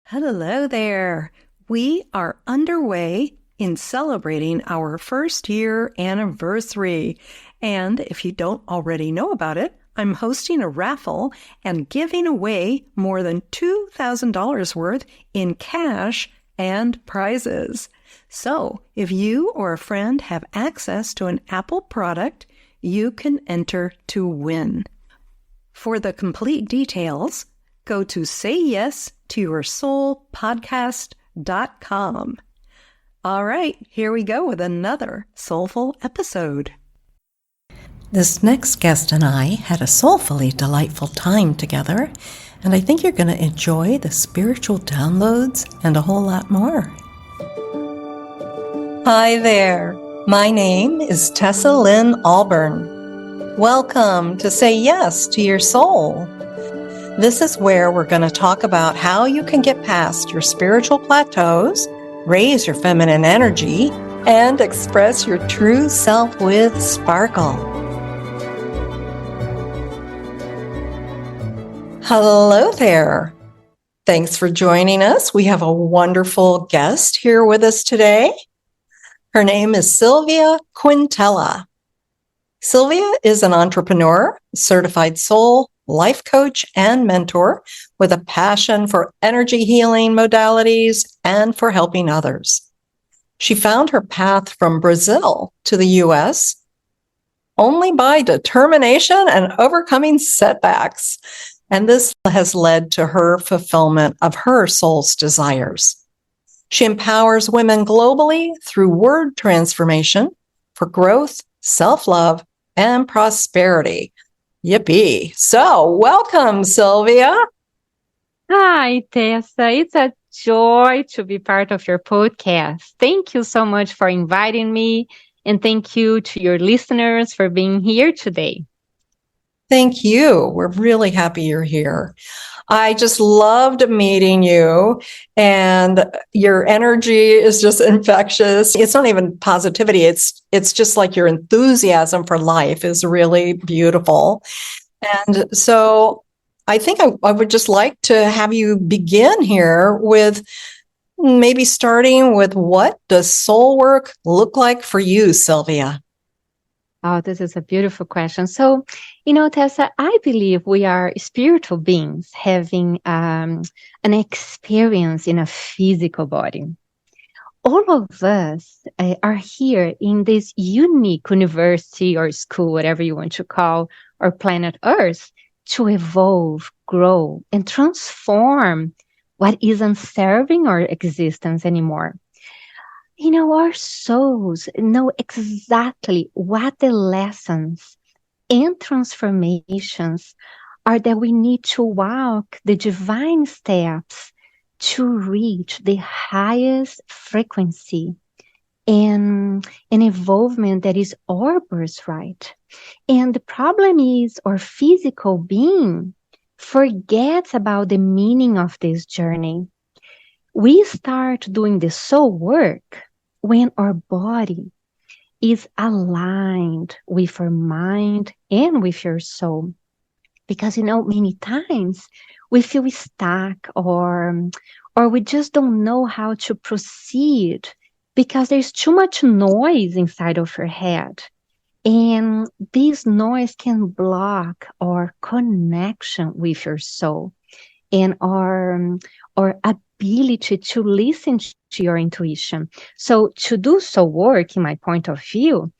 Hello there. We are underway in celebrating our first year anniversary. And if you don't already know about it, I'm hosting a raffle and giving away more than $2,000 worth in cash and prizes. So if you or a friend have access to an Apple product, you can enter to win. For the complete details, go to sayyesToYourSoulPodcast.com. All right, here we go with another soulful episode. This next guest and I had a soulfully delightful time together, and I think you're going to enjoy the spiritual downloads and a whole lot more. Hi there. My name is Tessa Lynne Alburn. Welcome to Say Yes to Your Soul. This is where we're going to talk about how you can get past your spiritual plateaus, raise your feminine energy, and express your true self with sparkle. Hello there. Thanks for joining us. We have a wonderful guest here with us today. Her name is Silvia Quintella. Sylvia is an entrepreneur, certified soul, life coach, and mentor with a passion for energy healing modalities and for helping others. She found her path from Brazil to the U.S. only by determination and overcoming setbacks. And this has led to her fulfillment of her soul's desires. She empowers women globally through word transformation for growth, self-love, and prosperity. Yippee. So, welcome, Sylvia. Hi, Tessa. It's a joy to be part of your podcast. Thank you so much for inviting me, and thank you to your listeners for being here today. Thank you. We're really happy you're here. I just loved meeting you, and your energy is just infectious. It's not even positivity. It's just like your enthusiasm for life is really beautiful. And so I think I would just like to have you begin here with maybe starting with, what does soul work look like for you, Sylvia? Oh, this is a beautiful question. So, Tessa, I believe we are spiritual beings having an experience in a physical body. All of us are here in this unique university or school, whatever you want to call, or planet Earth, to evolve, grow, and transform what isn't serving our existence anymore. Our souls know exactly what the lessons and transformations are that we need to walk the divine steps to reach the highest frequency and an evolvement that is our birthright. And the problem is our physical being forgets about the meaning of this journey. We start doing the soul work when our body is aligned with our mind and with your soul. Because, many times we feel stuck or we just don't know how to proceed because there's too much noise inside of your head. And this noise can block our connection with your soul and our ability to listen to your intuition. So to do soul work, in my point of view,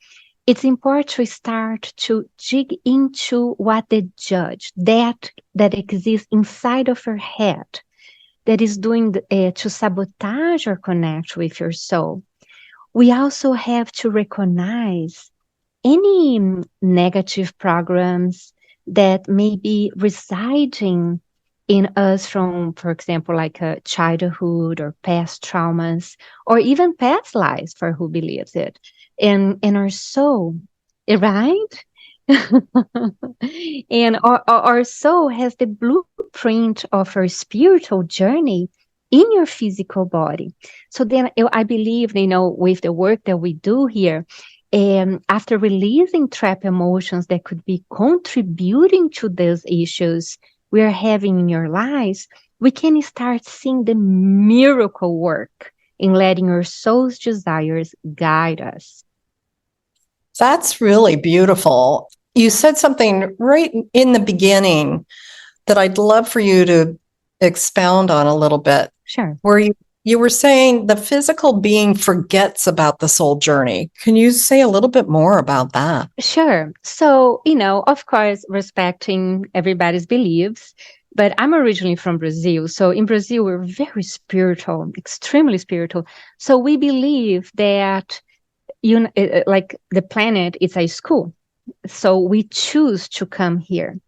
it's important to start to dig into what the judge that exists inside of your head that is doing to sabotage or connect with your soul. We also have to recognize any negative programs that may be residing in us from, for example, like a childhood or past traumas, or even past lives for who believes it, in our soul, right? And our soul has the blueprint of our spiritual journey in your physical body. So then I believe, with the work that we do here, after releasing trapped emotions that could be contributing to those issues we are having in your lives, we can start seeing the miracle work in letting our soul's desires guide us. That's really beautiful. You said something right in the beginning that I'd love for you to expound on a little bit. Sure. Where you were saying the physical being forgets about the soul journey. Can you say a little bit more about that? Sure. So, of course, respecting everybody's beliefs, but I'm originally from Brazil. So in Brazil, we're very spiritual, extremely spiritual. So we believe that, like the planet is a school. So we choose to come here.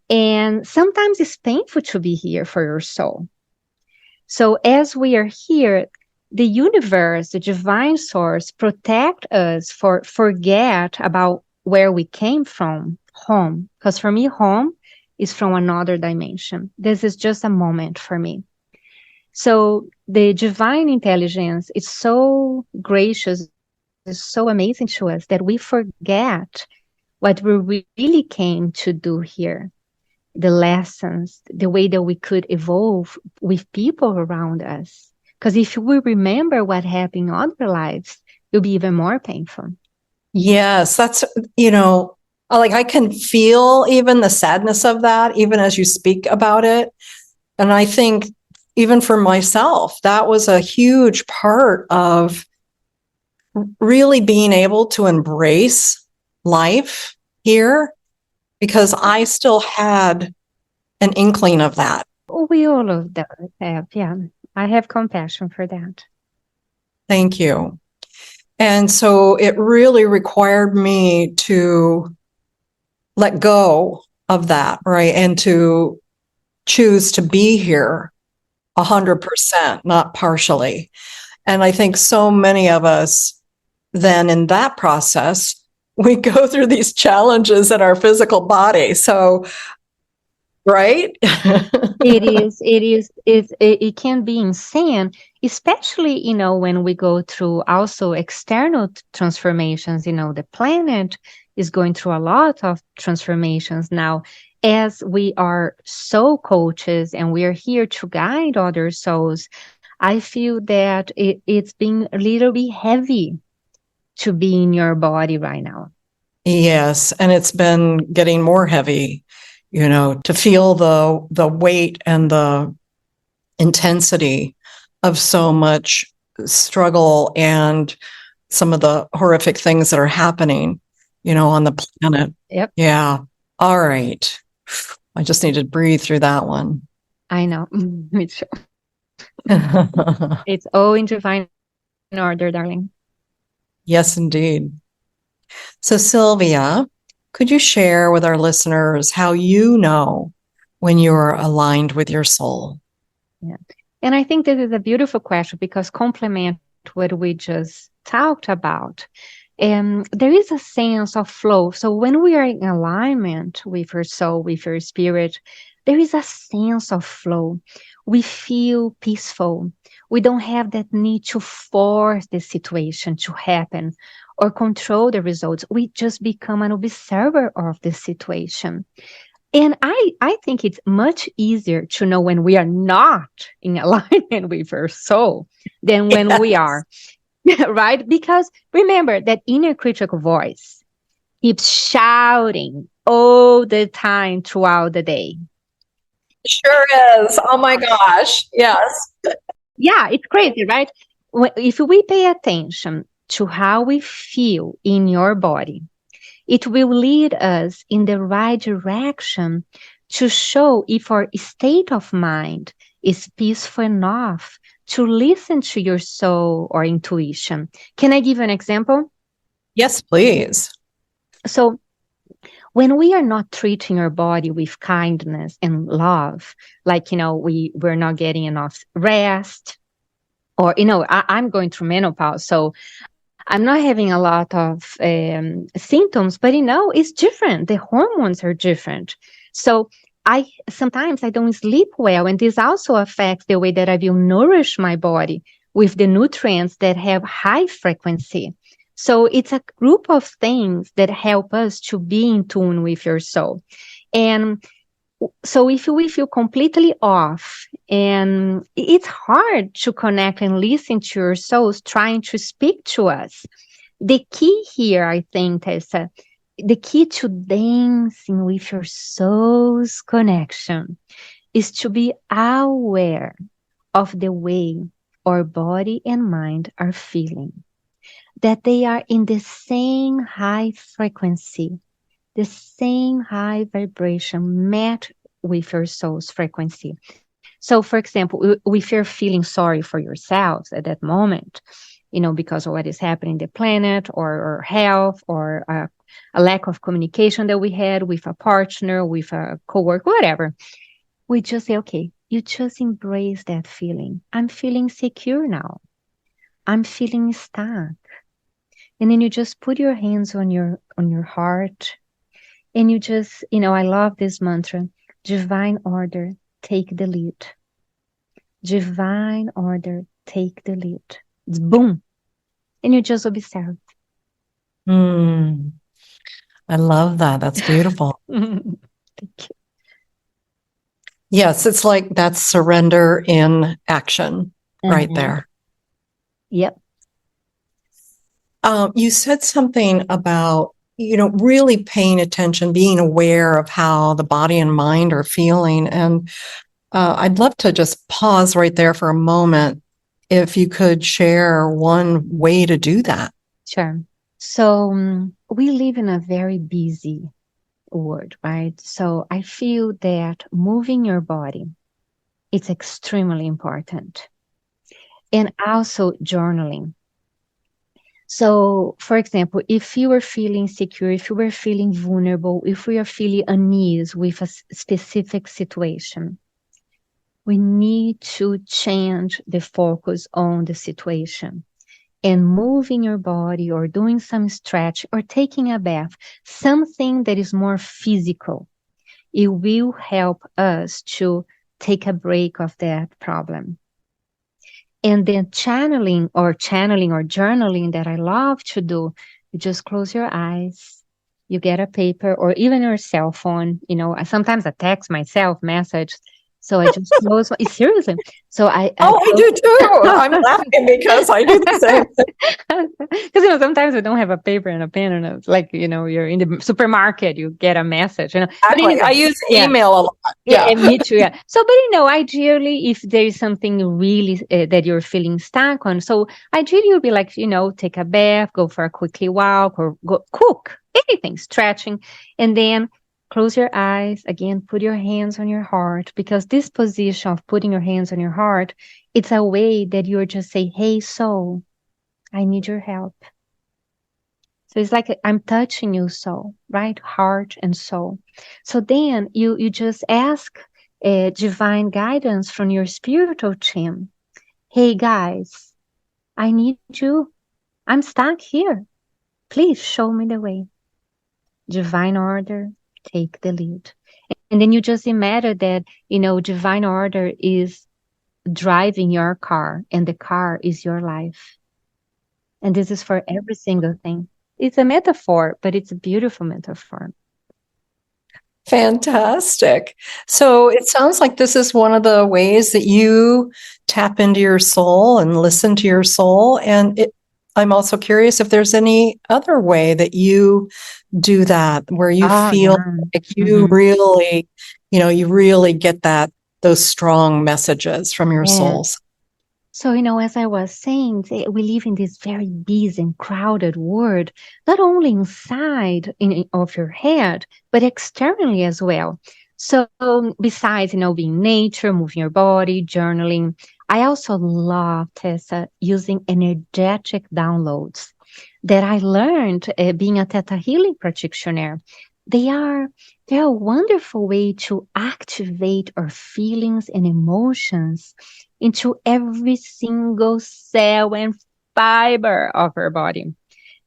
And sometimes it's painful to be here for your soul. So as we are here, the universe, the divine source, protect us forget about where we came from, home. Because for me, home is from another dimension. This is just a moment for me. So the divine intelligence is so gracious, is so amazing to us that we forget what we really came to do here. The lessons, the way that we could evolve with people around us. Because if we remember what happened in other lives, it'll be even more painful. Yes, that's, like I can feel even the sadness of that, even as you speak about it. And I think even for myself, that was a huge part of really being able to embrace life here, because I still had an inkling of that. We all of that have, yeah. I have compassion for that. Thank you. And so it really required me to let go of that, right? And to choose to be here 100%, not partially. And I think so many of us then in that process, we go through these challenges in our physical body. So, right? It can be insane, especially, when we go through also external transformations. The planet is going through a lot of transformations now, as we are soul coaches and we are here to guide other souls. I feel that it's been a little bit heavy to be in your body right now. Yes. And it's been getting more heavy, to feel the weight and the intensity of so much struggle and some of the horrific things that are happening, on the planet. Yep. Yeah. All right. I just need to breathe through that one. I know. It's all in divine order, darling. Yes, indeed. So, Sylvia, could you share with our listeners how you know when you're aligned with your soul? Yeah. And I think this is a beautiful question because complement what we just talked about. There is a sense of flow. So when we are in alignment with your soul, with your spirit, there is a sense of flow. We feel peaceful. We don't have that need to force the situation to happen or control the results. We just become an observer of the situation. And I think it's much easier to know when we are not in alignment with our soul than when we are, right? Because remember that inner critical voice keeps shouting all the time throughout the day. Sure is. Oh my gosh. Yes. Yeah, it's crazy, right? If we pay attention to how we feel in your body, it will lead us in the right direction to show if our state of mind is peaceful enough to listen to your soul or intuition. Can I give you an example? Yes, please. So when we are not treating our body with kindness and love, like, we're not getting enough rest, or, I'm going through menopause, so I'm not having a lot of symptoms, but it's different. The hormones are different. So sometimes I don't sleep well, and this also affects the way that I will nourish my body with the nutrients that have high frequency. So it's a group of things that help us to be in tune with your soul. And So if we feel completely off, and it's hard to connect and listen to your souls trying to speak to us. The key here, I think, Tessa, the key to dancing with your soul's connection is to be aware of the way our body and mind are feeling, that they are in the same high frequency, the same high vibration met with your soul's frequency. So, for example, if you're feeling sorry for yourselves at that moment, because of what is happening in the planet or health or a lack of communication that we had with a partner, with a coworker, whatever, we just say, okay, you just embrace that feeling. I'm feeling secure now. I'm feeling stuck. And then you just put your hands on your heart, and you just, I love this mantra, divine order, take the lead. Divine order, take the lead. It's boom. And you just observe. I love that. That's beautiful. Thank you. Yes, it's like that's surrender in action right there. Yep. You said something about, really paying attention, being aware of how the body and mind are feeling. And I'd love to just pause right there for a moment. If you could share one way to do that. Sure. So we live in a very busy world, right? So I feel that moving your body, it's extremely important. And also journaling. So, for example, if you are feeling secure, if you are feeling vulnerable, if we are feeling unease with a specific situation, we need to change the focus on the situation. And moving your body or doing some stretch or taking a bath, something that is more physical, it will help us to take a break of that problem. And then channeling or journaling that I love to do, you just close your eyes, you get a paper or even your cell phone. Sometimes I text myself message. So I just close seriously. So I do too. I'm laughing because I do the same thing. Because sometimes we don't have a paper and a pen, and it's like you're in the supermarket, you get a message. Exactly. But anyway, I use email a lot. Yeah, me too. Yeah. So, but ideally, if there is something really that you're feeling stuck on, so ideally you'll be like, take a bath, go for a quickly walk, or go cook anything, stretching, and then close your eyes again, put your hands on your heart, because this position of putting your hands on your heart, it's a way that you're just say, hey, soul, I need your help. So it's like I'm touching you, soul, right? Heart and soul. So then you just ask divine guidance from your spiritual team. Hey, guys, I need you. I'm stuck here. Please show me the way. Divine order, take the lead. And then you just imagine that, divine order is driving your car and the car is your life. And this is for every single thing. It's a metaphor, but it's a beautiful metaphor. Fantastic. So it sounds like this is one of the ways that you tap into your soul and listen to your soul. And I'm also curious if there's any other way that you do that, where you feel like you really, you really get those strong messages from your souls. So, as I was saying, we live in this very busy and crowded world, not only inside of your head, but externally as well. So besides, being nature, moving your body, journaling, I also love, Tessa, using energetic downloads that I learned being a Theta Healing practitioner. They're a wonderful way to activate our feelings and emotions into every single cell and fiber of our body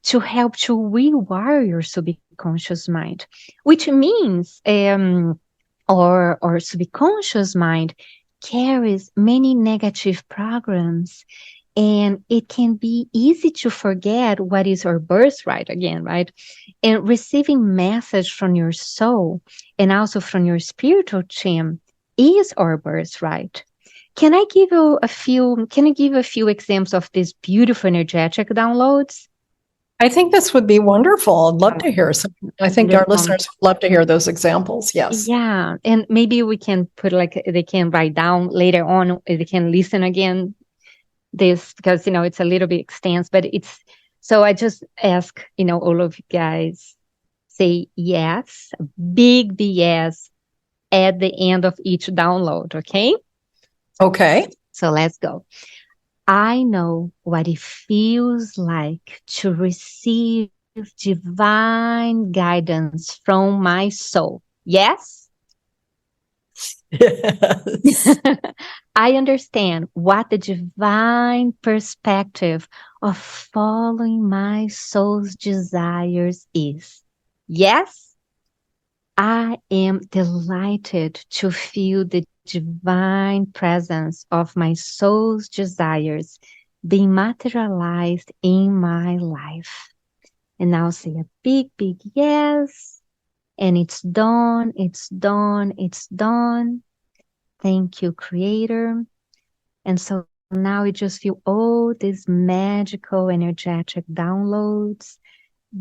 to help to rewire your subconscious mind, which means our subconscious mind carries many negative programs And it can be easy to forget what is our birthright again, right? And receiving message from your soul and also from your spiritual team is our birthright. Can I give a few examples of these beautiful energetic downloads? I think this would be wonderful. I'd love to hear some. I think our Beautiful. listeners would love to hear those examples. Yes. Yeah. And maybe we can put they can write down later on, they can listen again this because, it's a little bit extensive, but so I just ask, all of you guys say yes, a big yes at the end of each download. Okay. Okay. So let's go. I know what it feels like to receive divine guidance from my soul. Yes? Yes. I understand what the divine perspective of following my soul's desires is. Yes? I am delighted to feel the divine presence of my soul's desires being materialized in my life. And I'll say a big, big yes. And it's done, it's done, it's done. Thank you, Creator. And so now we just feel all these magical, energetic downloads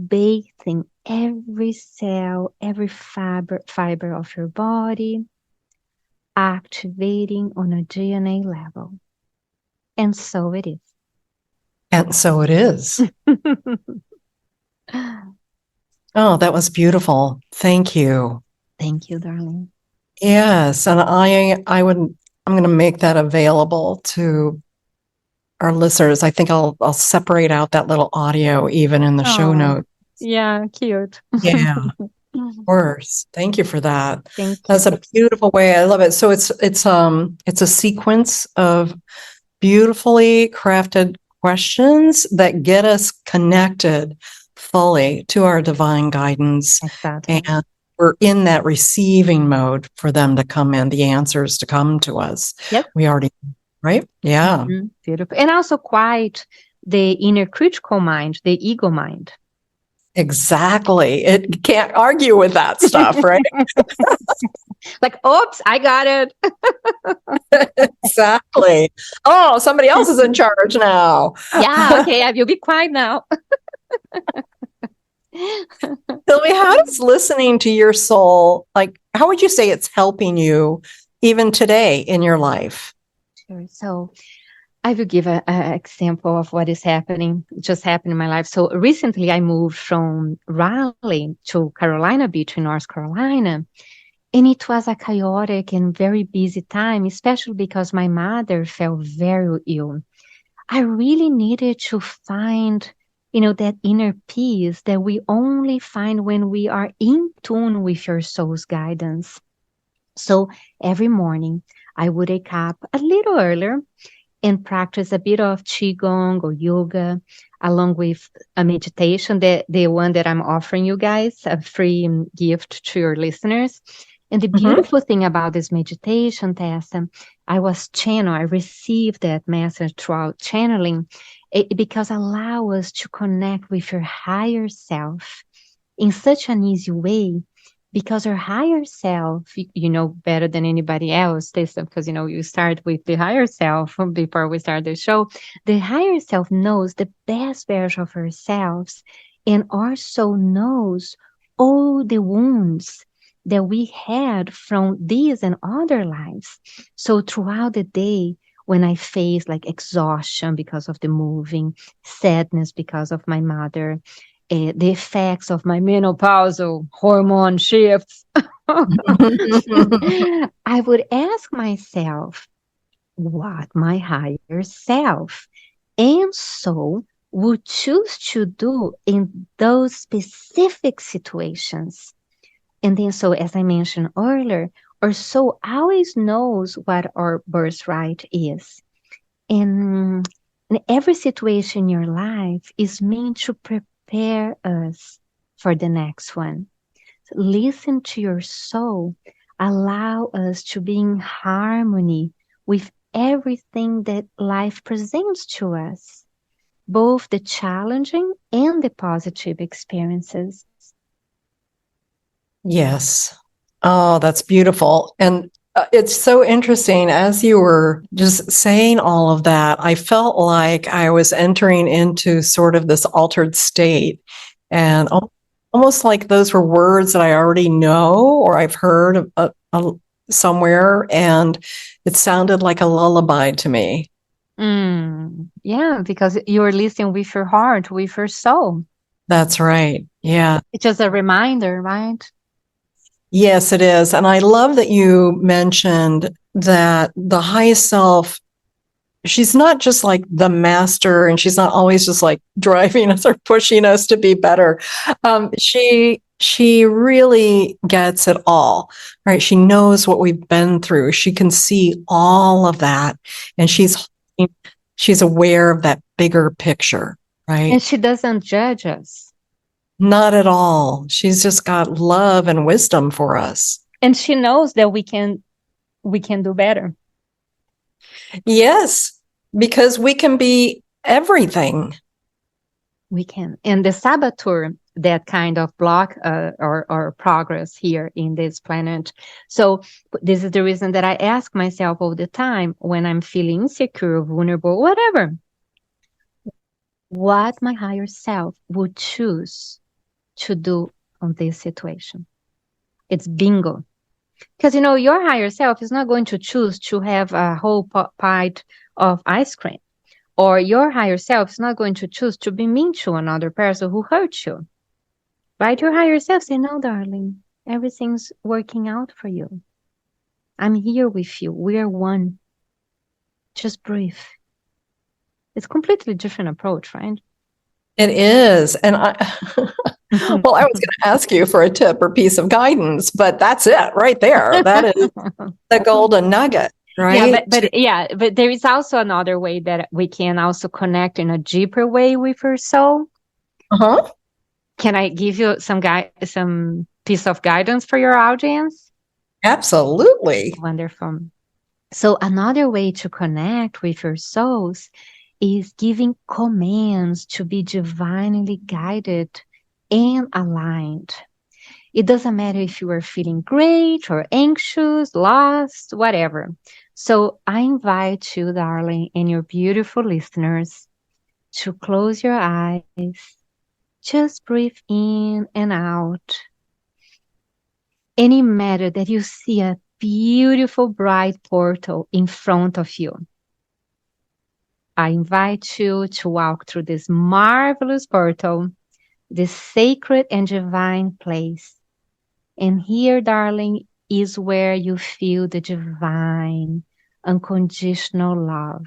bathing every cell, every fiber of your body, activating on a DNA level. And so it is. And so it is. Oh, that was beautiful. Thank you. Thank you, darling. Yes, and I'm going to make that available to our listeners. I think I'll separate out that little audio even in the show notes. Yeah, cute. Yeah, of course. Thank you for that. Thank you. That's a beautiful way. I love it. So it's a sequence of beautifully crafted questions that get us connected fully to our divine guidance. Exactly. And we're in that receiving mode for them to come in, the answers to come to us. Yep. We already, right? Yeah. Mm-hmm. Beautiful. And also quite the inner critical mind, the ego mind. Exactly. It can't argue with that stuff, right? Like, oops, I got it. Exactly. Oh, somebody else is in charge now. Yeah, okay, I will be quiet now. Sylvia, how does listening to your soul, how would you say it's helping you even today in your life? Sure. So I will give an example of what is just happened in my life. So recently I moved from Raleigh to Carolina Beach in North Carolina. And it was a chaotic and very busy time, especially because my mother fell very ill. I really needed to find, that inner peace that we only find when we are in tune with your soul's guidance. So every morning I would wake up a little earlier and practice a bit of Qigong or yoga, along with a meditation, the one that I'm offering you guys, a free gift to your listeners. And the beautiful thing about this meditation, Tessa, I received that message throughout channeling, because allow us to connect with your higher self in such an easy way, because our higher self, you know better than anybody else, Tessa, because, you start with the higher self before we start the show. The higher self knows the best version of ourselves, and our soul knows all the wounds that we had from these and other lives. So throughout the day, when I face exhaustion because of the moving, sadness because of my mother, the effects of my menopausal hormone shifts, I would ask myself what my higher self and soul would choose to do in those specific situations. And then, so as I mentioned earlier, our soul always knows what our birthright is. And every situation in your life is meant to prepare us for the next one. So listen to your soul. Allow us to be in harmony with everything that life presents to us, both the challenging and the positive experiences. Yes. Oh, that's beautiful. And it's so interesting. As you were just saying all of that, I felt like I was entering into sort of this altered state. And almost like those were words that I already know or I've heard somewhere. And it sounded like a lullaby to me. Yeah, because you're listening with your heart, with your soul. That's right. Yeah. It's just a reminder, right? Yes, it is. And I love that you mentioned that the highest self, she's not just like the master and she's not always just like driving us or pushing us to be better. She really gets it all, right? She knows what we've been through. She can see all of that and she's aware of that bigger picture, right? And she doesn't judge us. Not at all. She's just got love and wisdom for us. And she knows that we can do better. Yes, because we can be everything. We can. And the saboteur that kind of block our progress here in this planet. So this is the reason that I ask myself all the time when I'm feeling insecure, vulnerable, whatever, what my higher self would choose to do on this situation. It's bingo. Because, your higher self is not going to choose to have a whole pint of ice cream. Or your higher self is not going to choose to be mean to another person who hurt you. Right? Your higher self say, no, darling, everything's working out for you. I'm here with you. We are one. Just breathe. It's a completely different approach, right? It is. And well, I was going to ask you for a tip or piece of guidance, but that's it right there. That is the golden nugget, right? But there is also another way that we can also connect in a deeper way with our soul. Uh-huh. Can I give you some piece of guidance for your audience? Absolutely. Wonderful. So another way to connect with your souls is giving commands to be divinely guided and aligned. It doesn't matter if you are feeling great or anxious, lost, whatever. So I invite you, darling, and your beautiful listeners to close your eyes. Just breathe in and out. Any matter that you see a beautiful, bright portal in front of you. I invite you to walk through this marvelous portal, this sacred and divine place. And here, darling, is where you feel the divine, unconditional love.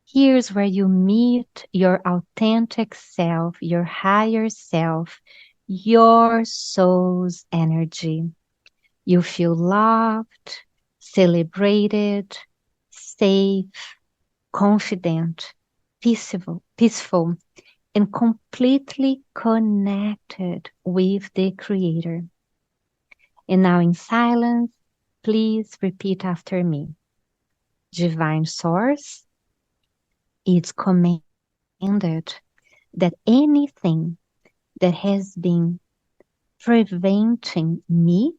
Here's where you meet your authentic self, your higher self, your soul's energy. You feel loved, celebrated, safe, confident, peaceful, and completely connected with the Creator. And now in silence, please repeat after me. Divine Source, it's commanded that anything that has been preventing me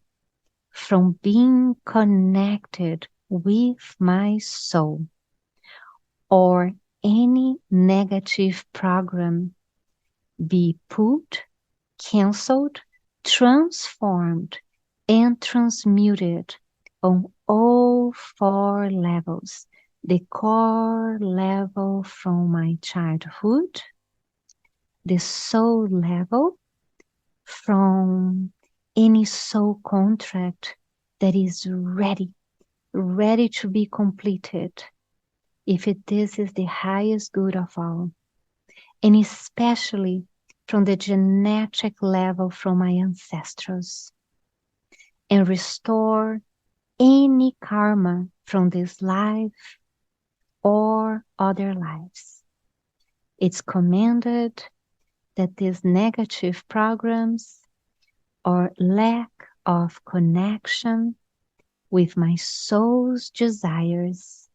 from being connected with my soul or any negative program be put, canceled, transformed, and transmuted on all 4 levels. The core level from my childhood, the soul level from any soul contract that is ready to be completed, this is the highest good of all, and especially from the genetic level from my ancestors, and restore any karma from this life or other lives. It's commanded that these negative programs or lack of connection with my soul's desires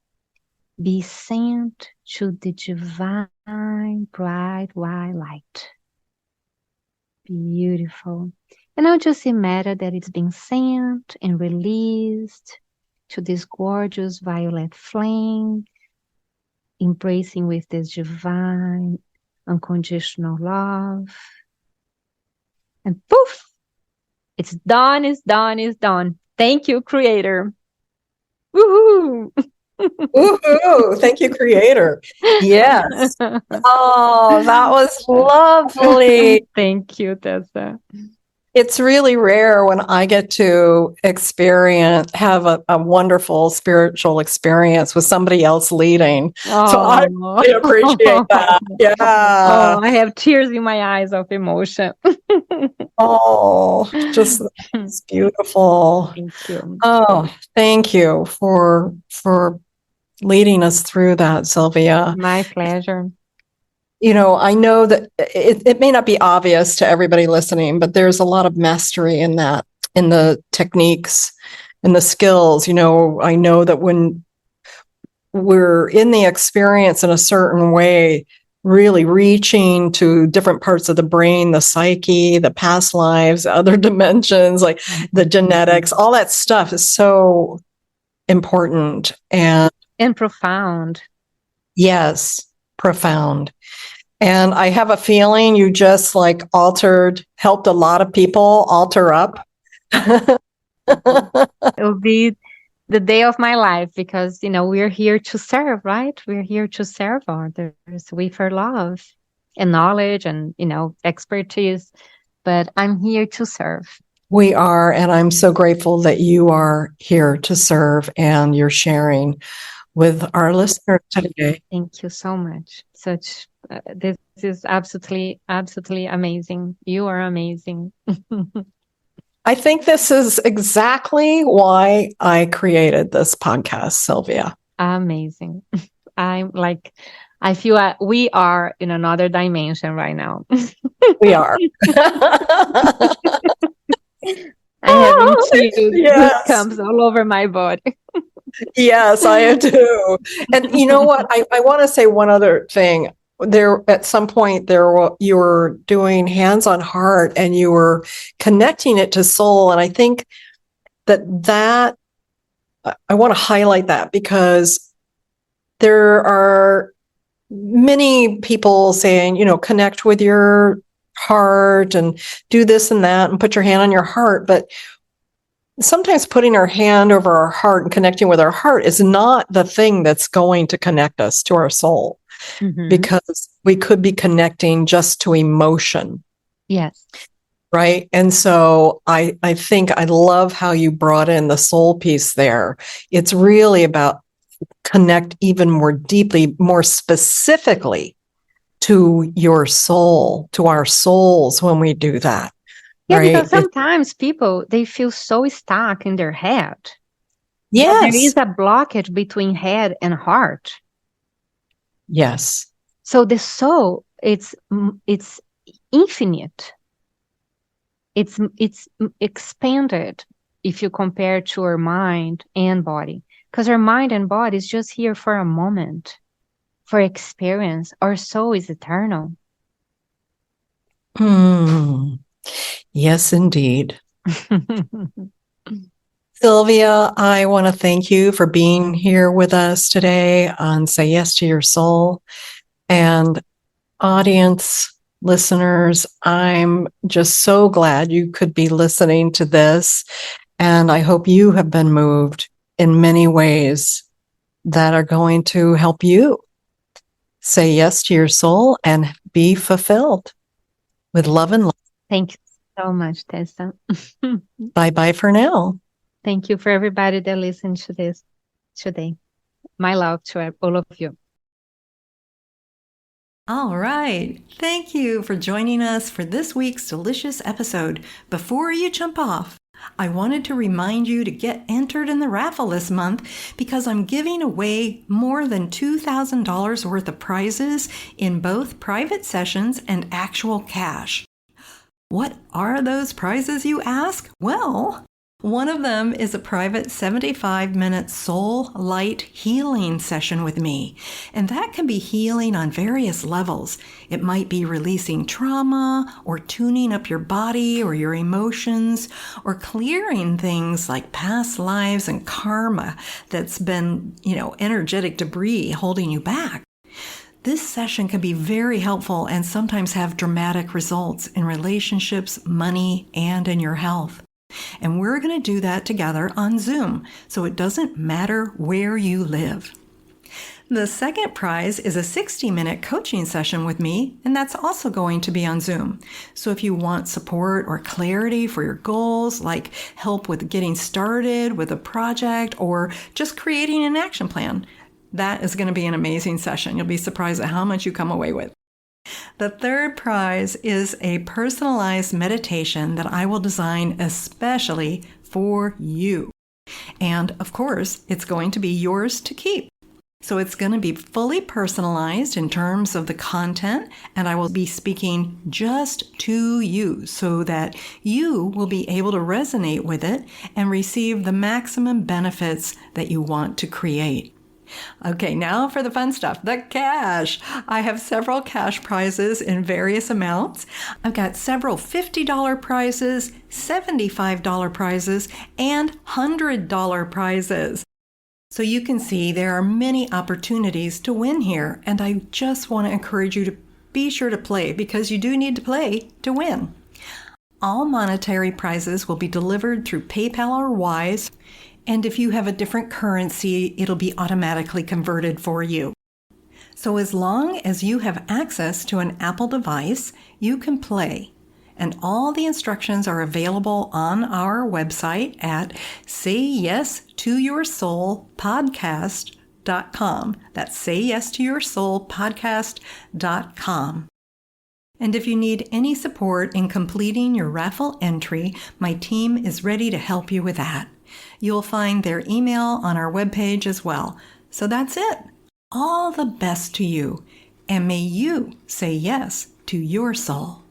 be sent to the divine bright white light. Beautiful. And now just imagine that it's being sent and released to this gorgeous violet flame, embracing with this divine unconditional love. And poof, it's done, it's done, it's done. Thank you, Creator. Woohoo! Woohoo! Thank you, Creator. Yes. Oh, that was lovely. Thank you, Tessa. It's really rare when I get to have a wonderful spiritual experience with somebody else leading. Oh. So I really appreciate that. Yeah. Oh, I have tears in my eyes of emotion. Oh, just it's beautiful. Thank you. Oh, thank you for leading us through that, Sylvia. My pleasure. You know, I know that it may not be obvious to everybody listening, but there's a lot of mastery in that, in the techniques and the skills. You know, I know that when we're in the experience in a certain way, really reaching to different parts of the brain, the psyche, the past lives, other dimensions, like the genetics, all that stuff is so important and profound. Yes, profound. And I have a feeling you just like helped a lot of people alter up. It'll be the day of my life because, you know, we're here to serve, right? We're here to serve others with our love and knowledge and, you know, expertise. But I'm here to serve. We are, and I'm so grateful that you are here to serve and you're sharing with our listeners today. Thank you so much. This is absolutely amazing. You are amazing. I think this is exactly why I created this podcast, Sylvia. Amazing. I feel we are in another dimension right now. We are. I have goosebumps all over my body. Yes, I am too. And you know what? I want to say one other thing. There, at some point, you were doing hands on heart, and you were connecting it to soul. And I think that I want to highlight that because there are many people saying, you know, connect with your heart and do this and that and put your hand on your heart, but sometimes putting our hand over our heart and connecting with our heart is not the thing that's going to connect us to our soul, because we could be connecting just to emotion. Yes. Right. And so I think I love how you brought in the soul piece there. It's really about connect even more deeply, more specifically to your soul, to our souls when we do that. Yeah, right? Because sometimes people, they feel so stuck in their head. Yes. There is a blockage between head and heart. Yes. So the soul, it's infinite. It's expanded if you compare to our mind and body. Because our mind and body is just here for a moment, for experience. Our soul is eternal. Yes, indeed. Sylvia, I want to thank you for being here with us today on Say Yes to Your Soul. And audience, listeners, I'm just so glad you could be listening to this. And I hope you have been moved in many ways that are going to help you say yes to your soul and be fulfilled with love and light. Thank you so much, Tessa. Bye-bye for now. Thank you for everybody that listened to this today. My love to all of you. All right. Thank you for joining us for this week's delicious episode. Before you jump off, I wanted to remind you to get entered in the raffle this month because I'm giving away more than $2,000 worth of prizes in both private sessions and actual cash. What are those prizes, you ask? Well, One of them is a private 75-minute soul light healing session with me. And that can be healing on various levels. It might be releasing trauma or tuning up your body or your emotions or clearing things like past lives and karma that's been, energetic debris holding you back. This session can be very helpful and sometimes have dramatic results in relationships, money, and in your health. And we're going to do that together on Zoom, so it doesn't matter where you live. The second prize is a 60-minute coaching session with me, and that's also going to be on Zoom. So if you want support or clarity for your goals, like help with getting started with a project or just creating an action plan, that is going to be an amazing session. You'll be surprised at how much you come away with. The third prize is a personalized meditation that I will design especially for you. And of course, it's going to be yours to keep. So it's going to be fully personalized in terms of the content, and I will be speaking just to you so that you will be able to resonate with it and receive the maximum benefits that you want to create. Okay, now for the fun stuff, the cash. I have several cash prizes in various amounts. I've got several $50 prizes, $75 prizes, and $100 prizes. So you can see there are many opportunities to win here, and I just want to encourage you to be sure to play because you do need to play to win. All monetary prizes will be delivered through PayPal or Wise. And if you have a different currency, it'll be automatically converted for you. So as long as you have access to an Apple device, you can play. And all the instructions are available on our website at sayyes2yoursoulpodcast.com. That's sayyes2yoursoulpodcast.com. And if you need any support in completing your raffle entry, my team is ready to help you with that. You'll find their email on our webpage as well. So that's it. All the best to you, and may you say yes to your soul.